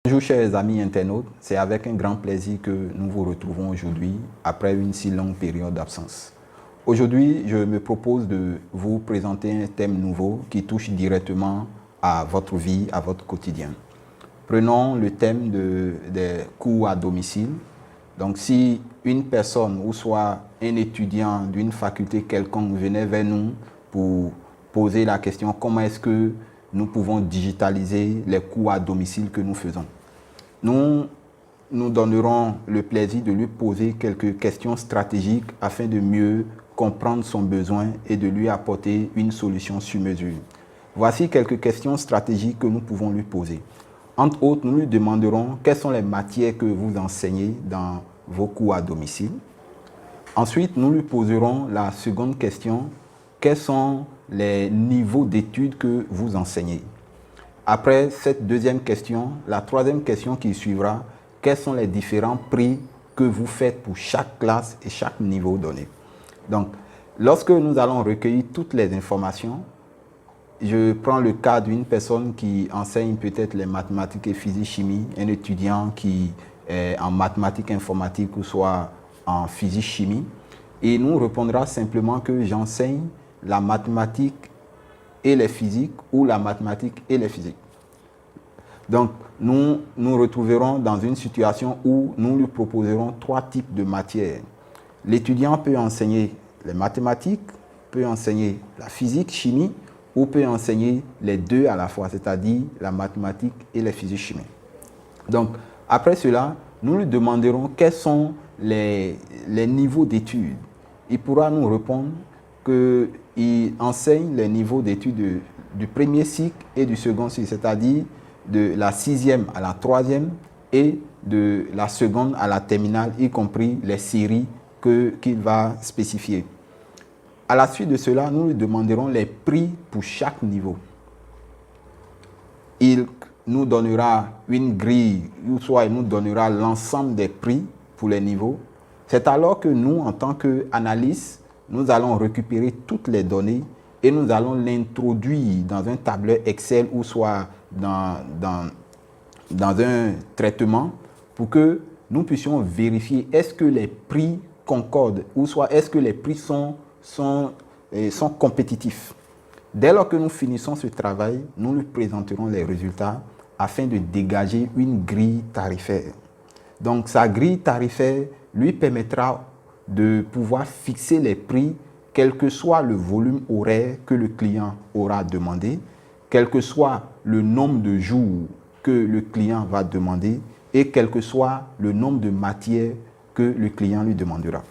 Bonjour chers amis internautes, c'est avec un grand plaisir que nous vous retrouvons aujourd'hui après une si longue période d'absence. Aujourd'hui, je me propose de vous présenter un thème nouveau qui touche directement à votre vie, à votre quotidien. Prenons le thème des cours à domicile. Donc si une personne ou soit un étudiant d'une faculté quelconque venait vers nous pour poser la question comment est-ce que nous pouvons digitaliser les cours à domicile que nous faisons. Nous donnerons le plaisir de lui poser quelques questions stratégiques afin de mieux comprendre son besoin et de lui apporter une solution sur mesure. Voici quelques questions stratégiques que nous pouvons lui poser. Entre autres, nous lui demanderons quelles sont les matières que vous enseignez dans vos cours à domicile. Ensuite, nous lui poserons la seconde question, quels sont les niveaux d'études que vous enseignez? Après cette deuxième question, la troisième question qui suivra, quels sont les différents prix que vous faites pour chaque classe et chaque niveau donné? Donc, lorsque nous allons recueillir toutes les informations, je prends le cas d'une personne qui enseigne peut-être les mathématiques et physique-chimie, un étudiant qui est en mathématiques informatiques ou soit en physique-chimie, et nous répondra simplement que j'enseigne la mathématique et les physiques ou la mathématique et les physiques. Donc, nous nous retrouverons dans une situation où nous lui proposerons trois types de matières. L'étudiant peut enseigner les mathématiques, peut enseigner la physique, chimie, ou peut enseigner les deux à la fois, c'est-à-dire la mathématique et les physiques chimie. Donc, après cela, nous lui demanderons quels sont les niveaux d'études. Il pourra nous répondre qu'il enseigne les niveaux d'études du premier cycle et du second cycle, c'est-à-dire de la 6e à la 3e et de la seconde à la terminale, y compris les séries qu'il va spécifier. À la suite de cela, nous lui demanderons les prix pour chaque niveau. Il nous donnera une grille, ou soit il nous donnera l'ensemble des prix pour les niveaux. C'est alors que nous, en tant qu'analystes, nous allons récupérer toutes les données et nous allons l'introduire dans un tableur Excel ou soit dans un traitement pour que nous puissions vérifier est-ce que les prix concordent ou soit est-ce que les prix sont compétitifs. Dès lors que nous finissons ce travail, nous lui présenterons les résultats afin de dégager une grille tarifaire. Donc, sa grille tarifaire lui permettra de pouvoir fixer les prix, quel que soit le volume horaire que le client aura demandé, quel que soit le nombre de jours que le client va demander et quel que soit le nombre de matières que le client lui demandera.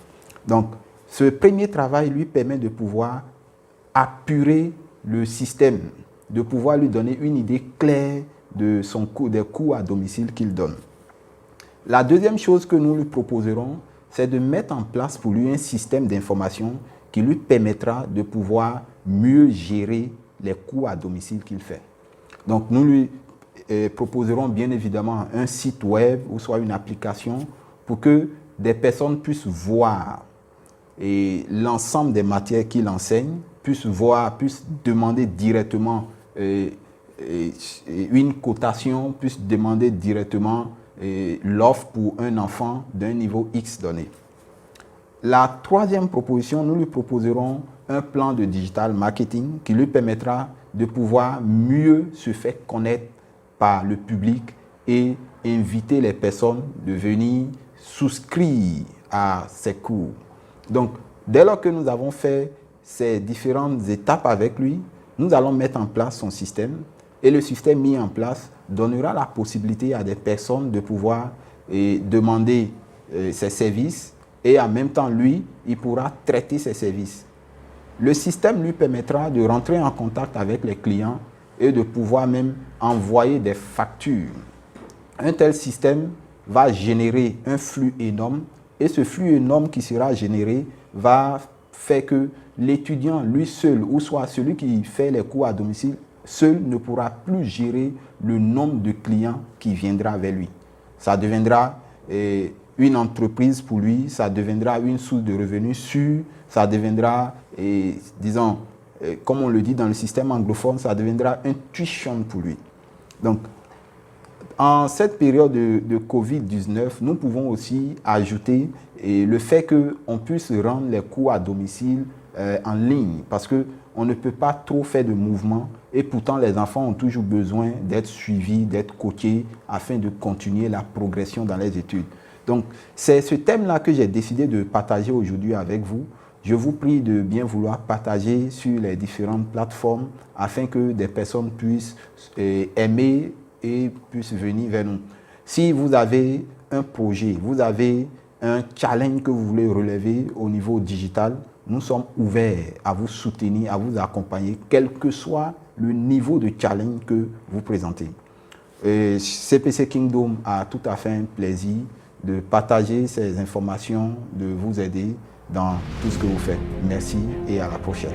Donc, ce premier travail lui permet de pouvoir apurer le système, de pouvoir lui donner une idée claire de des cours à domicile qu'il donne. La deuxième chose que nous lui proposerons, c'est de mettre en place pour lui un système d'information qui lui permettra de pouvoir mieux gérer les cours à domicile qu'il fait. Donc, nous lui proposerons bien évidemment un site web ou soit une application pour que des personnes puissent voir l'ensemble des matières qu'il enseigne, puissent demander directement une cotation, puissent demander directement l'offre pour un enfant d'un niveau X donné. La troisième proposition, nous lui proposerons un plan de digital marketing qui lui permettra de pouvoir mieux se faire connaître par le public et inviter les personnes de venir souscrire à ces cours. Donc, dès lors que nous avons fait ces différentes étapes avec lui, nous allons mettre en place son système et le système mis en place donnera la possibilité à des personnes de pouvoir demander ses services et en même temps, lui, il pourra traiter ses services. Le système lui permettra de rentrer en contact avec les clients et de pouvoir même envoyer des factures. Un tel système va générer un flux énorme et ce flux énorme qui sera généré va faire que l'étudiant, lui seul, ou soit celui qui fait les cours à domicile, seul ne pourra plus gérer le nombre de clients qui viendra vers lui. Ça deviendra une entreprise pour lui, ça deviendra une source de revenus sûre, ça deviendra, disons, comme on le dit dans le système anglophone, ça deviendra un tuition pour lui. Donc, En cette période de Covid-19, nous pouvons aussi ajouter le fait qu'on puisse rendre les cours à domicile en ligne parce qu'on ne peut pas trop faire de mouvements et pourtant les enfants ont toujours besoin d'être suivis, d'être coachés afin de continuer la progression dans les études. Donc, c'est ce thème-là que j'ai décidé de partager aujourd'hui avec vous. Je vous prie de bien vouloir partager sur les différentes plateformes afin que des personnes puissent aimer et puissent venir vers nous. Si vous avez un projet, vous avez un challenge que vous voulez relever au niveau digital, nous sommes ouverts à vous soutenir, à vous accompagner, quel que soit le niveau de challenge que vous présentez. CPC Kingdom a tout à fait un plaisir de partager ces informations, de vous aider dans tout ce que vous faites. Merci et à la prochaine.